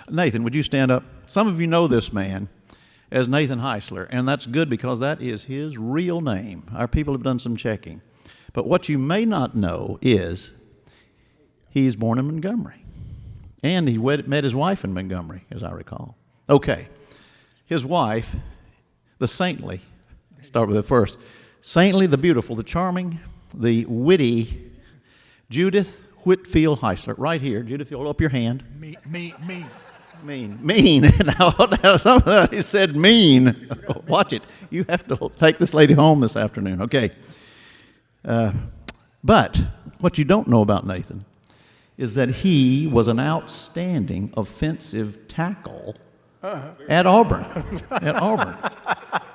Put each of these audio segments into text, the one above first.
Nathan, would you stand up? Some of you know this man as Nathan Heisler, and that's good because that is his real name. Our people have done some checking. But what you may not know is he's born in Montgomery, and he met his wife in Montgomery, as I recall. Okay, his wife, the saintly, start with it first, saintly, the beautiful, the charming, the witty Judith Whitfield Heisler, right here. Judith, you'll hold up your hand. Mean. Now, somebody said mean. Watch it. You have to take this lady home this afternoon. Okay. But what you don't know about Nathan is that he was an outstanding offensive tackle at Auburn.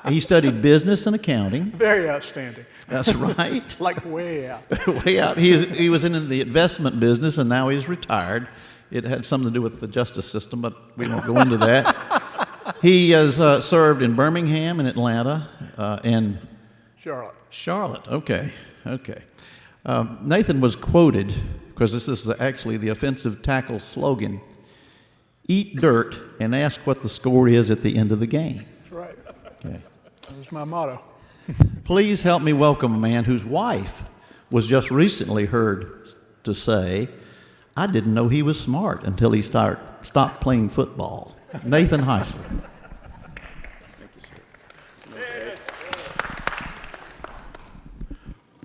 He studied business and accounting. Very outstanding. That's right. Like way out. Way out. He was in the investment business, and now he's retired. It had something to do with the justice system, but we won't go into that. He has served in Birmingham and Atlanta and Charlotte. Okay. Nathan was quoted, because this is actually the offensive tackle slogan, eat dirt and ask what the score is at the end of the game. That's right. Okay. That was my motto. Please help me welcome a man whose wife was just recently heard to say, I didn't know he was smart until he stopped playing football. Nathan Heisler.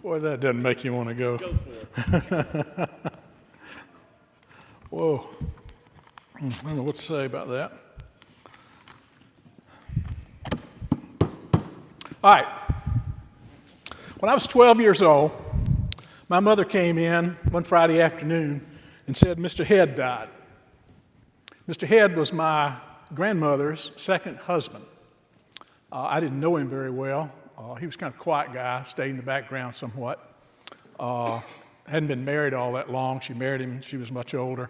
Boy, that doesn't make you want to go. Go for it. Whoa. I don't know what to say about that. All right. When I was 12 years old, my mother came in one Friday afternoon and said Mr. Head died. Mr. Head was my grandmother's second husband. I didn't know him very well. He was kind of a quiet guy, stayed in the background somewhat. Hadn't been married all that long. She married him, she was much older.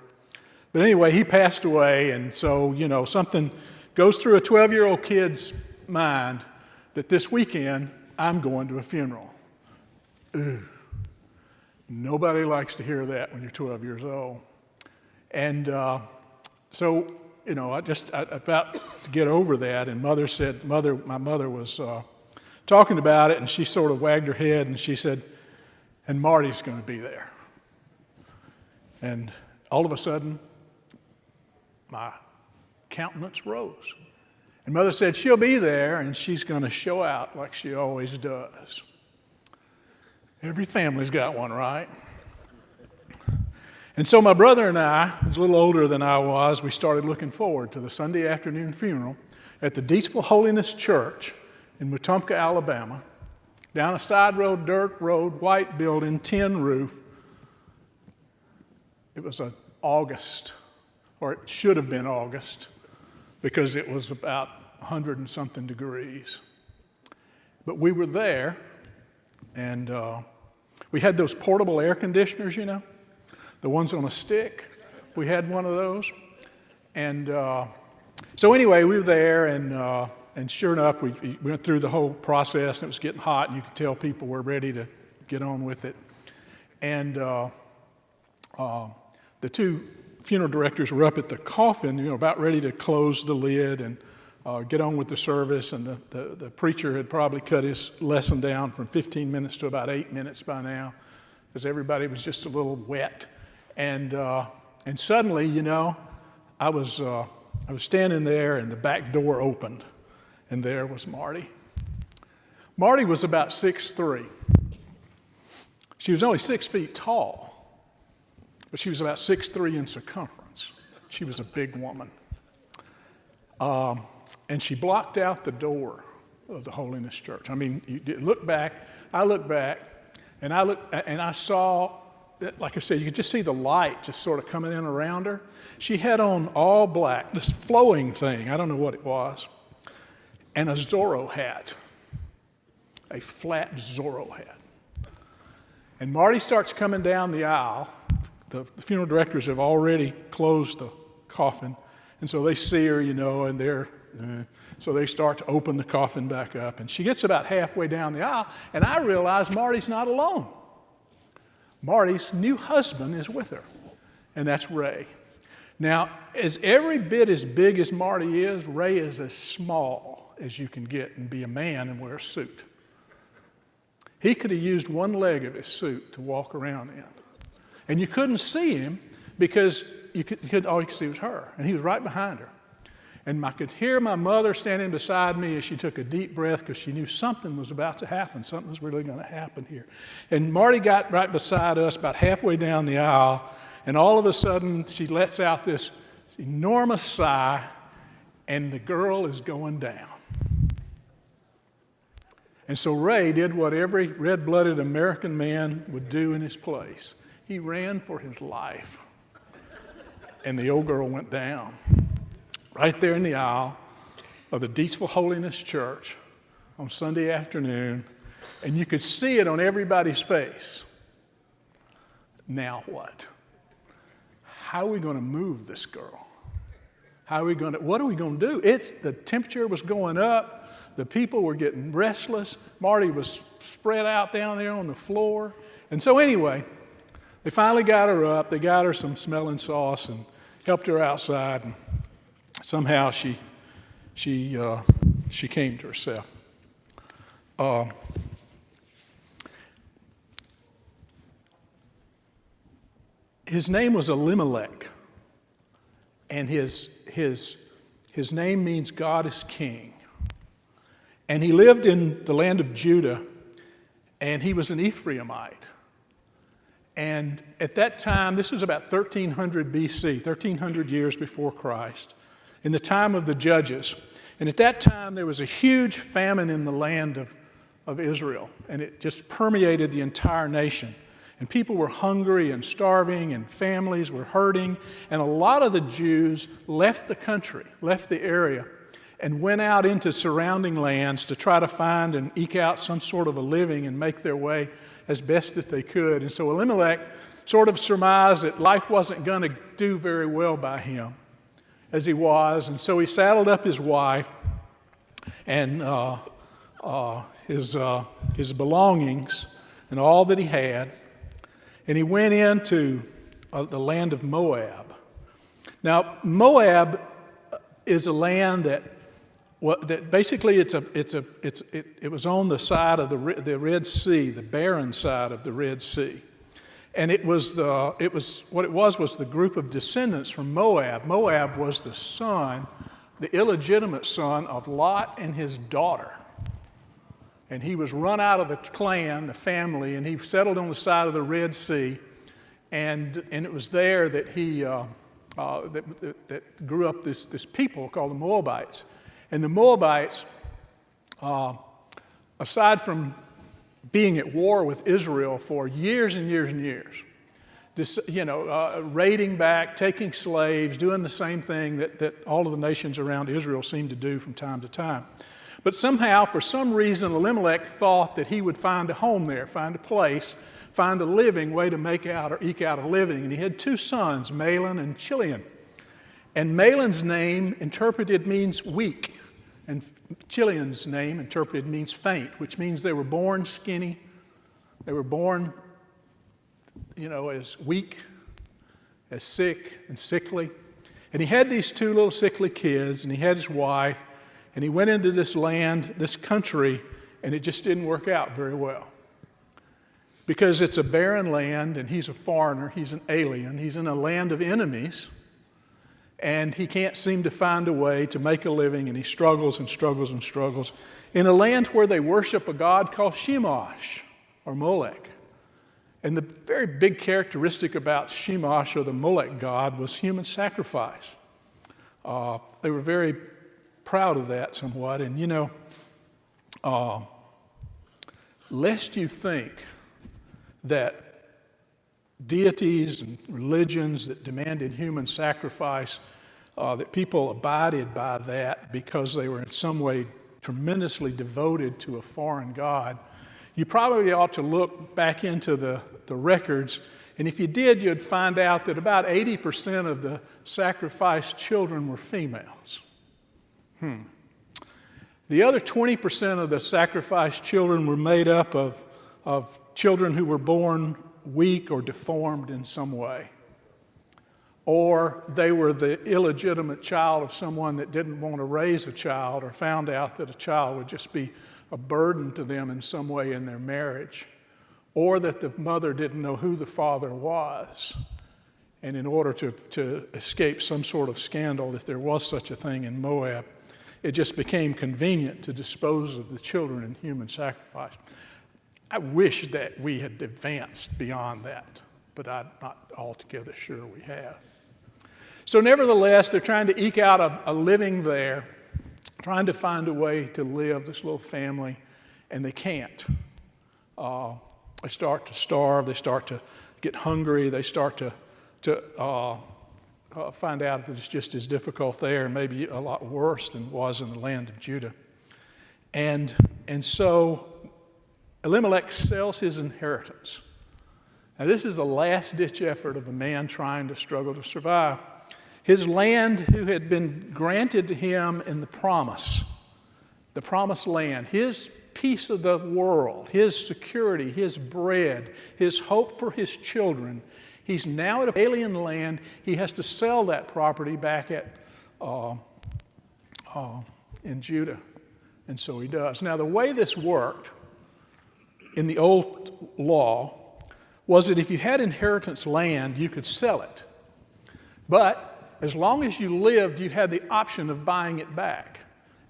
But anyway, he passed away, and so, something goes through a 12-year-old kid's mind that this weekend I'm going to a funeral. Ooh. Nobody likes to hear that when you're 12 years old. And so, I about to get over that, and my mother was talking about it, and she sort of wagged her head, and she said, and Marty's going to be there. And all of a sudden, my countenance rose. And Mother said, she'll be there, and she's going to show out like she always does. Every family's got one, right? And so my brother and I, who was a little older than I was, we started looking forward to the Sunday afternoon funeral at the Deatsville Holiness Church in Wetumpka, Alabama, down a side road, dirt road, white building, tin roof. It was August, or it should have been August, because it was about 100 and something degrees. But we were there, and we had those portable air conditioners, the ones on a stick. We had one of those. And so anyway, we were there, and sure enough, we went through the whole process, and it was getting hot, and you could tell people were ready to get on with it. And the two funeral directors were up at the coffin, about ready to close the lid and get on with the service, and the preacher had probably cut his lesson down from 15 minutes to about 8 minutes by now, because everybody was just a little wet. And suddenly, I was standing there, and the back door opened, and there was Marty. Marty was about 6'3". She was only 6 feet tall, but she was about 6'3" in circumference. She was a big woman. And she blocked out the door of the Holiness Church. I mean, you look back, I looked back, and I saw, like I said, you could just see the light just sort of coming in around her. She had on all black, this flowing thing, I don't know what it was, and a Zorro hat, a flat Zorro hat. And Marty starts coming down the aisle. The funeral directors have already closed the coffin, and so they see her, and so they start to open the coffin back up, and she gets about halfway down the aisle, and I realize Marty's not alone. Marty's new husband is with her, and that's Ray. Now, as every bit as big as Marty is, Ray is as small as you can get and be a man and wear a suit. He could have used one leg of his suit to walk around in. And you couldn't see him because all you could see was her, and he was right behind her. And I could hear my mother standing beside me as she took a deep breath because she knew something was about to happen. Something was really going to happen here. And Marty got right beside us about halfway down the aisle, and all of a sudden she lets out this enormous sigh, and the girl is going down. And so Ray did what every red-blooded American man would do in his place. He ran for his life. And the old girl went down. Right there in the aisle of the Deatsville Holiness Church on Sunday afternoon, and you could see it on everybody's face. Now what? How are we going to move this girl? What are we going to do? The temperature was going up. The people were getting restless. Marty was spread out down there on the floor. And so anyway, they finally got her up. They got her some smelling sauce and helped her outside. And somehow she came to herself. His name was Elimelech, and his name means God is king. And he lived in the land of Judah, and he was an Ephraimite. And at that time, this was about 1300 BC, 1300 years before Christ, in the time of the Judges. And at that time, there was a huge famine in the land of Israel, and it just permeated the entire nation. And people were hungry and starving, and families were hurting. And a lot of the Jews left the country, left the area, and went out into surrounding lands to try to find and eke out some sort of a living and make their way as best that they could. And so Elimelech sort of surmised that life wasn't going to do very well by him as he was. And so he saddled up his wife and his belongings and all that he had, and he went into the land of Moab. Now, Moab is a land that basically it was on the side of the Red Sea, the barren side of the Red Sea, and the group of descendants from Moab. Moab was the illegitimate son of Lot and his daughter. And he was run out of the clan, the family, and he settled on the side of the Red Sea. And it was there that he that grew up this people called the Moabites. And the Moabites, aside from being at war with Israel for years and years and years, raiding back, taking slaves, doing the same thing that all of the nations around Israel seemed to do from time to time. But somehow, for some reason, Elimelech thought that he would find a home there, find a place, find a living way to eke out a living. And he had two sons, Mahlon and Chilion. And Mahlon's name interpreted means weak, and Chilion's name interpreted means faint, which means they were born skinny. They were born, as weak, as sick and sickly. And he had these two little sickly kids, and he had his wife. And he went into this land, this country, and it just didn't work out very well. Because it's a barren land, and he's a foreigner, he's an alien, he's in a land of enemies, and he can't seem to find a way to make a living, and he struggles and struggles and struggles in a land where they worship a god called Shemash, or Molech. And the very big characteristic about Shemash, or the Molech god, was human sacrifice. They were very proud of that somewhat. And lest you think that deities and religions that demanded human sacrifice, that people abided by that because they were in some way tremendously devoted to a foreign god, you probably ought to look back into the records. And if you did, you'd find out that about 80% of the sacrificed children were females. The other 20% of the sacrificed children were made up of children who were born weak or deformed in some way. or they were the illegitimate child of someone that didn't want to raise a child or found out that a child would just be a burden to them in some way in their marriage, or that the mother didn't know who the father was. And in order to escape some sort of scandal, if there was such a thing in Moab, it just became convenient to dispose of the children in human sacrifice. I wish that we had advanced beyond that, but I'm not altogether sure we have. So nevertheless, they're trying to eke out a living there, trying to find a way to live, this little family, and they can't. They start to starve, they start to get hungry, they start to find out that it's just as difficult there and maybe a lot worse than it was in the land of Judah. And so Elimelech sells his inheritance. Now this is a last-ditch effort of a man trying to struggle to survive. His land, who had been granted to him in the promised land, his piece of the world, his security, his bread, his hope for his children, he's now at an alien land. He has to sell that property back in Judah. And so he does. Now, the way this worked in the old law was that if you had inheritance land, you could sell it. But as long as you lived, you had the option of buying it back.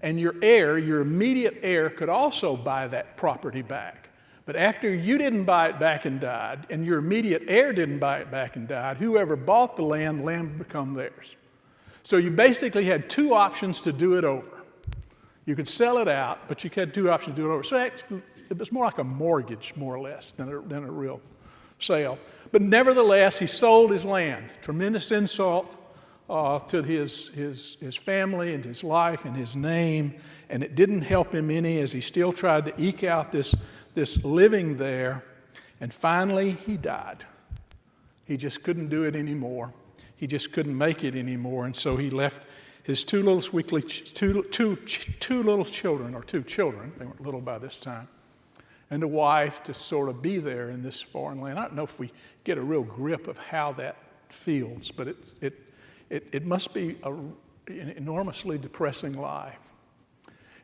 And your heir, your immediate heir, could also buy that property back. But after you didn't buy it back and died, and your immediate heir didn't buy it back and died, whoever bought the land would become theirs. So you basically had two options to do it over. You could sell it out, but you had two options to do it over. So it was more like a mortgage, more or less, than a real sale. But nevertheless, he sold his land. Tremendous insult to his family and his life and his name, and it didn't help him any as he still tried to eke out this living there, and finally he died. He just couldn't do it anymore. He just couldn't make it anymore, and so he left his two little children, or two children, they weren't little by this time, and a wife to sort of be there in this foreign land. I don't know if we get a real grip of how that feels, but it must be an enormously depressing life.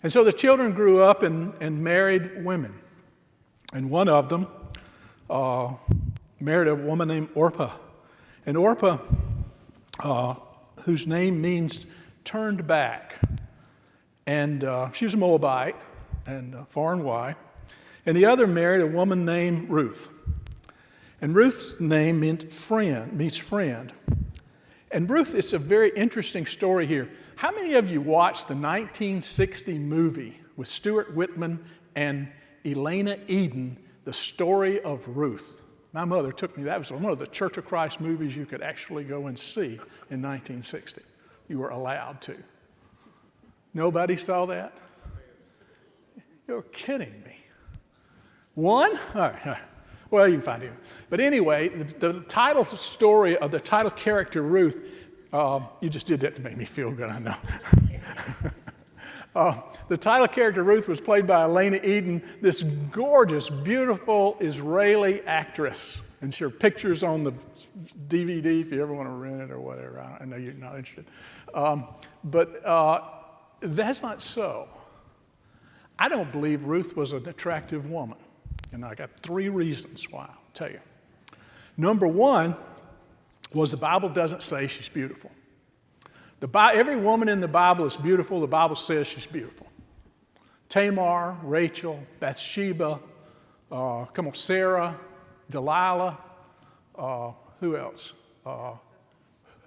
And so the children grew up and married women. And one of them married a woman named Orpah. And Orpah, whose name means turned back. And she was a Moabite and a foreign wife. And the other married a woman named Ruth. And Ruth's name means friend. And Ruth, it's a very interesting story here. How many of you watched the 1960 movie with Stuart Whitman and Elena Eden, The Story of Ruth? My mother took me. That was one of the Church of Christ movies you could actually go and see in 1960. You were allowed to. Nobody saw that? You're kidding me. One? All right. Well, you can find it. But anyway, the title story of the title character Ruth, you just did that to make me feel good, I know. The title character Ruth was played by Elena Eden, this gorgeous, beautiful Israeli actress. And her picture's on the DVD if you ever want to rent it or whatever. I know you're not interested. But that's not so. I don't believe Ruth was an attractive woman. And I got three reasons why, I'll tell you. Number one was the Bible doesn't say she's beautiful. Every woman in the Bible is beautiful. The Bible says she's beautiful. Tamar, Rachel, Bathsheba, Sarah, Delilah, who else?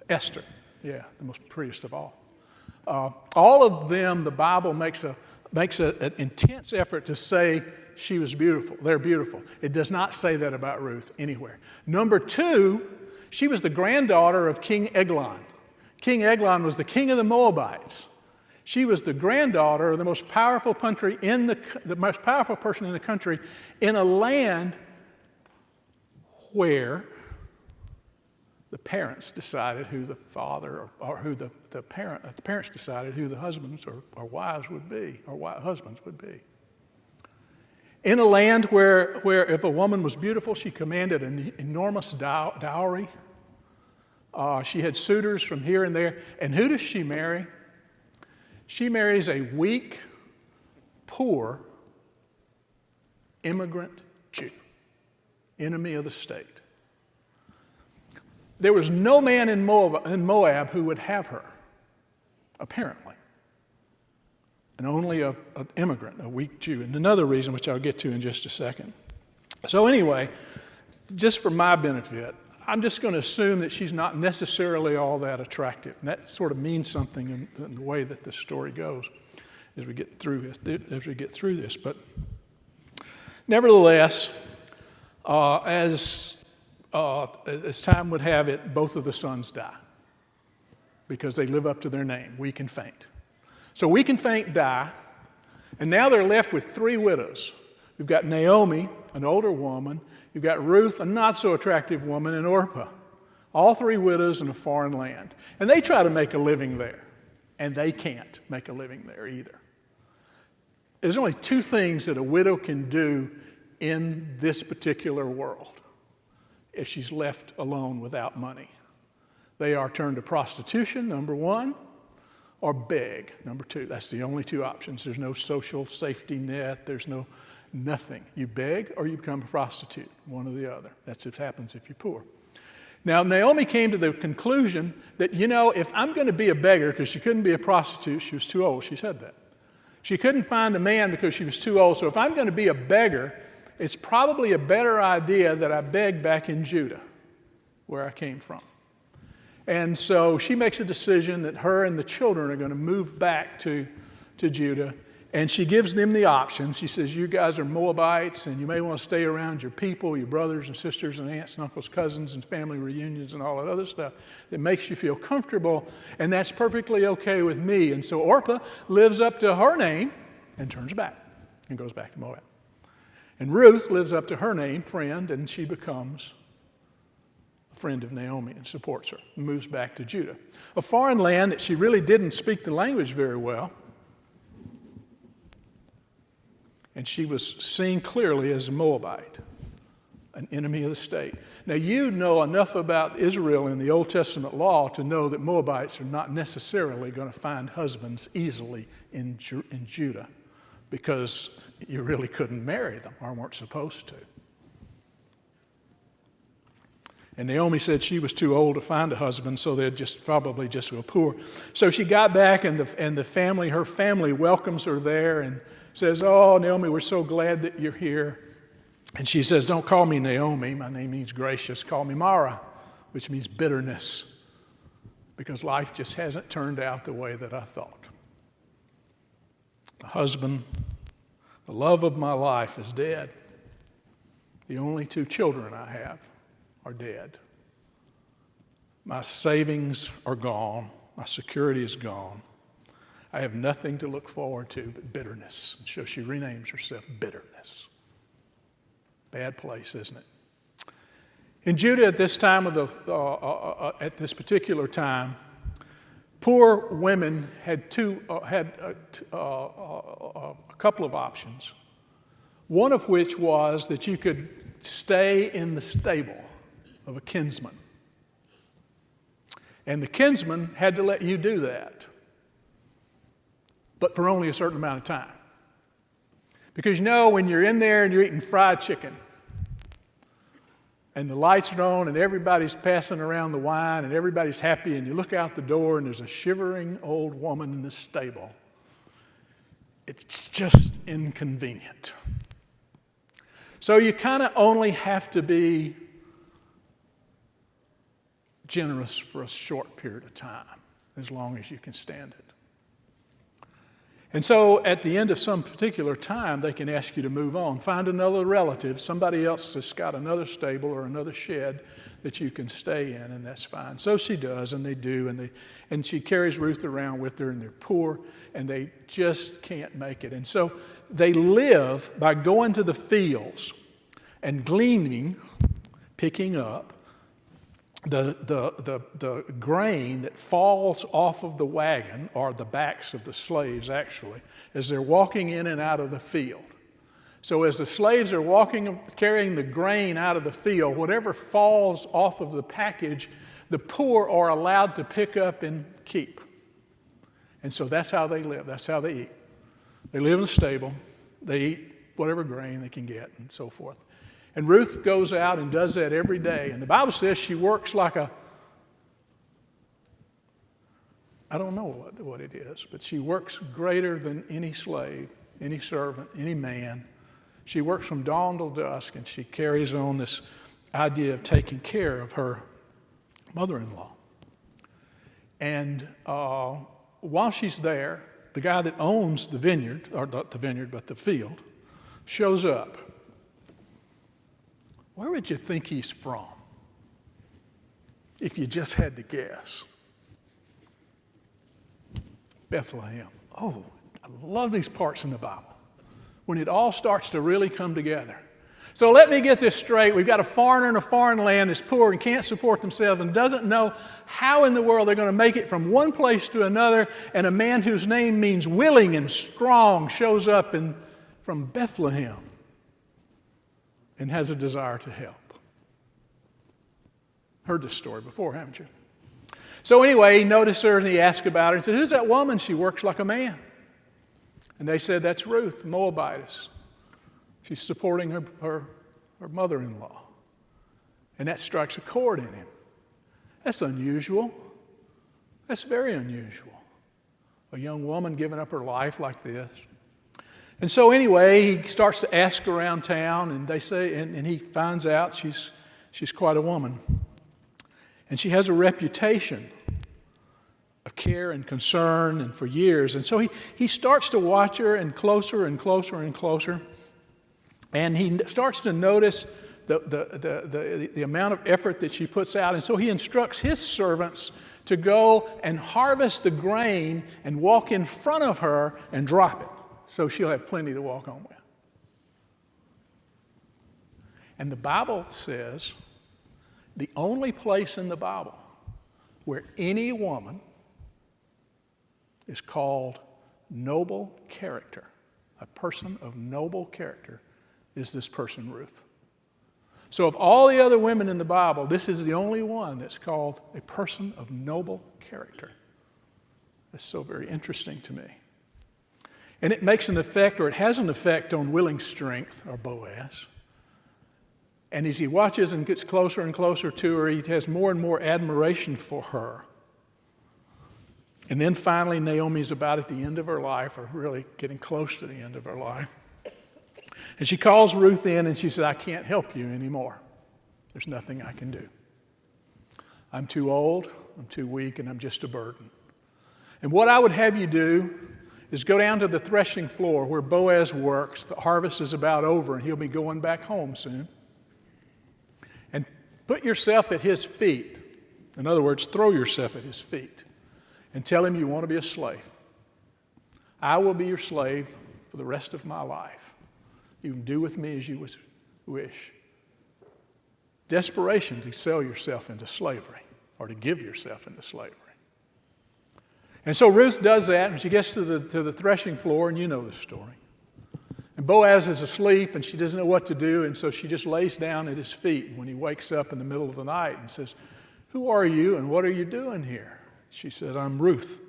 Esther, the most prettiest of all. All of them, the Bible makes an intense effort to say she was beautiful. They're beautiful. It does not say that about Ruth anywhere. Number two, she was the granddaughter of King Eglon. King Eglon was the king of the Moabites. She was the granddaughter of the most powerful country the most powerful person in the country in a land where the parents decided who the father or who the parents decided who the husbands or wives would be, or husbands would be. In a land where if a woman was beautiful, she commanded an enormous dowry. She had suitors from here and there. And who does she marry? She marries a weak, poor, immigrant Jew, enemy of the state. There was no man in Moab who would have her, apparently, and only an immigrant, a weak Jew. And another reason, which I'll get to in just a second. So anyway, just for my benefit, I'm just going to assume that she's not necessarily all that attractive. And that sort of means something in the way that the story goes as we get through this. But nevertheless, as time would have it, both of the sons die because they live up to their name, weak and faint. So weak and faint die, and now they're left with three widows. You've got Naomi, an older woman. You've got Ruth, a not so attractive woman, and Orpah. All three widows in a foreign land. And they try to make a living there, and they can't make a living there either. There's only two things that a widow can do in this particular world if she's left alone without money. They are turned to prostitution, number one, or beg, number two. That's the only two options. There's no social safety net. There's nothing. You beg or you become a prostitute, one or the other. That's what happens if you're poor. Now, Naomi came to the conclusion that, if I'm going to be a beggar, because she couldn't be a prostitute, she was too old, she said that. She couldn't find a man because she was too old. So if I'm going to be a beggar, it's probably a better idea that I beg back in Judah, where I came from. And so she makes a decision that her and the children are going to move back to Judah. And she gives them the option. She says, you guys are Moabites, and you may want to stay around your people, your brothers and sisters and aunts and uncles, cousins and family reunions and all that other stuff that makes you feel comfortable, and that's perfectly okay with me. And so Orpah lives up to her name and turns back and goes back to Moab. And Ruth lives up to her name, friend, and she becomes a friend of Naomi and supports her and moves back to Judah. A foreign land that she really didn't speak the language very well. And she was seen clearly as a Moabite, an enemy of the state. Now, you know enough about Israel in the Old Testament law to know that Moabites are not necessarily going to find husbands easily in Judah because you really couldn't marry them or weren't supposed to. And Naomi said she was too old to find a husband, so they'd probably just were poor. So she got back, and her family welcomes her there and says, oh, Naomi, we're so glad that you're here. And she says, don't call me Naomi. My name means gracious. Call me Mara, which means bitterness, because life just hasn't turned out the way that I thought. The husband, the love of my life, is dead. The only two children I have are dead. My savings are gone. My security is gone. I have nothing to look forward to but bitterness. So she renames herself Bitterness. Bad place, isn't it? In Judah at this time at this particular time, poor women had a couple of options. One of which was that you could stay in the stable of a kinsman. And the kinsman had to let you do that, but for only a certain amount of time. Because when you're in there and you're eating fried chicken, and the lights are on and everybody's passing around the wine and everybody's happy, and you look out the door and there's a shivering old woman in the stable, it's just inconvenient. So you kind of only have to be generous for a short period of time, as long as you can stand it. And so at the end of some particular time, they can ask you to move on. Find another relative, somebody else that's got another stable or another shed that you can stay in, and that's fine. So she does, and they do, and she carries Ruth around with her, and they're poor, and they just can't make it. And so they live by going to the fields and gleaning, picking up the grain that falls off of the wagon, or the backs of the slaves actually, as they're walking in and out of the field. So as the slaves are walking, carrying the grain out of the field, whatever falls off of the package, the poor are allowed to pick up and keep. And so that's how they live. That's how they eat. They live in a stable. They eat whatever grain they can get and so forth. And Ruth goes out and does that every day. And the Bible says she works like a, I don't know what it is, but she works greater than any slave, any servant, any man. She works from dawn till dusk, and she carries on this idea of taking care of her mother-in-law. And while she's there, the guy that owns the vineyard, or not the vineyard, but the field, shows up. Where would you think he's from if you just had to guess? Bethlehem. Oh, I love these parts in the Bible when it all starts to really come together. So let me get this straight. We've got a foreigner in a foreign land that's poor and can't support themselves and doesn't know how in the world they're going to make it from one place to another, and a man whose name means willing and strong shows up from Bethlehem and has a desire to help. Heard this story before, haven't you? So anyway, he noticed her and he asked about her and said, "Who's that woman? She works like a man." And they said, "That's Ruth, the Moabitess. She's supporting her mother-in-law." And that strikes a chord in him. That's unusual. That's very unusual. A young woman giving up her life like this. And so anyway, he starts to ask around town, and they say, and he finds out she's quite a woman. And she has a reputation of care and concern, and for years. And so he starts to watch her, and closer and closer and closer. And he starts to notice the amount of effort that she puts out. And so he instructs his servants to go and harvest the grain and walk in front of her and drop it, so she'll have plenty to walk on with. And the Bible says the only place in the Bible where any woman is called noble character, a person of noble character, is this person, Ruth. So of all the other women in the Bible, this is the only one that's called a person of noble character. That's so very interesting to me. And it makes an effect, or it has an effect on willing strength, or Boaz. And as he watches and gets closer and closer to her, he has more and more admiration for her. And then finally, Naomi's about at the end of her life, or really getting close to the end of her life. And she calls Ruth in and she says, "I can't help you anymore. There's nothing I can do. I'm too old, I'm too weak, and I'm just a burden. And what I would have you do is go down to the threshing floor where Boaz works. The harvest is about over, and he'll be going back home soon. And put yourself at his feet. In other words, throw yourself at his feet and tell him you want to be a slave. I will be your slave for the rest of my life. You can do with me as you wish." Desperation to sell yourself into slavery, or to give yourself into slavery. And so Ruth does that, and she gets to the threshing floor, and you know the story. And Boaz is asleep, and she doesn't know what to do, and so she just lays down at his feet when he wakes up in the middle of the night and says, "Who are you, and what are you doing here?" She said, "I'm Ruth."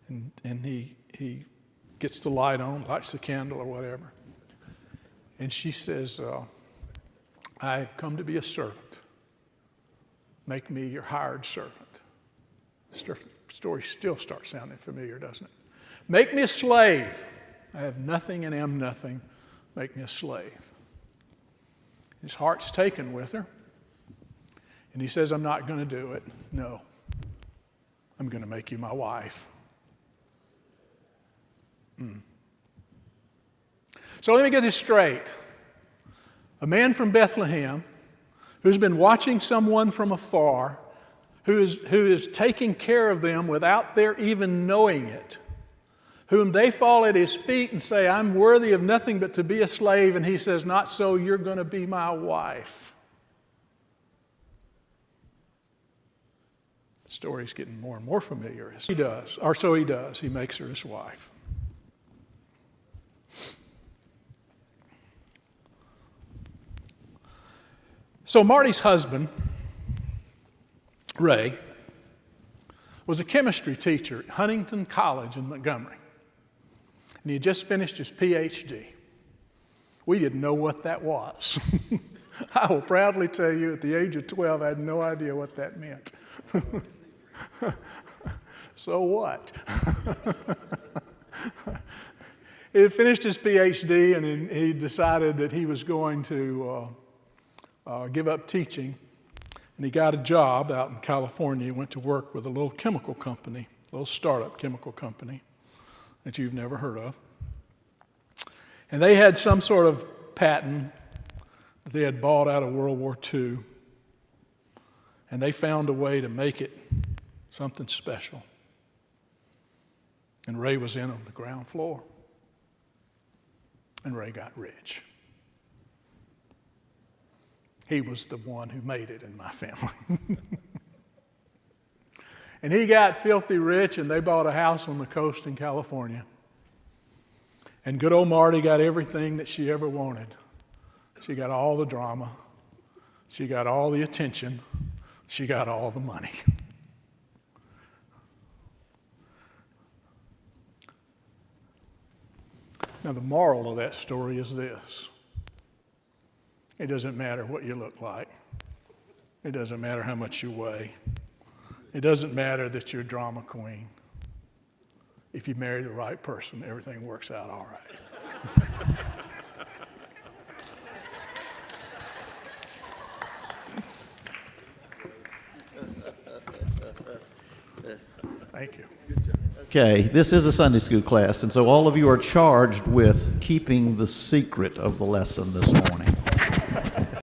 And he gets the light on, lights the candle or whatever. And she says, "I've come to be a servant. Make me your hired servant." The story still starts sounding familiar, doesn't it? "Make me a slave. I have nothing and am nothing. Make me a slave." His heart's taken with her. And he says, "I'm not going to do it. No. I'm going to make you my wife." So let me get this straight. A man from Bethlehem who's been watching someone from afar, who is taking care of them without their even knowing it, whom they fall at his feet and say, "I'm worthy of nothing but to be a slave," and he says, "Not so, you're going to be my wife." The story's getting more and more familiar as he does, or so he does. He makes her his wife. So Marty's husband, Ray, was a chemistry teacher at Huntington College in Montgomery. And he had just finished his PhD. We didn't know what that was. I will proudly tell you, at the age of 12, I had no idea what that meant. So what? He had finished his PhD, and he decided that he was going to give up teaching. And he got a job out in California. He went to work with a little chemical company, a little startup chemical company that you've never heard of. And they had some sort of patent that they had bought out of World War II. And they found a way to make it something special. And Ray was in on the ground floor. And Ray got rich. He was the one who made it in my family. And he got filthy rich, and they bought a house on the coast in California. And good old Marty got everything that she ever wanted. She got all the drama. She got all the attention. She got all the money. Now, the moral of that story is this. It doesn't matter what you look like. It doesn't matter how much you weigh. It doesn't matter that you're a drama queen. If you marry the right person, everything works out all right. Thank you. Okay, this is a Sunday school class, and so all of you are charged with keeping the secret of the lesson this morning.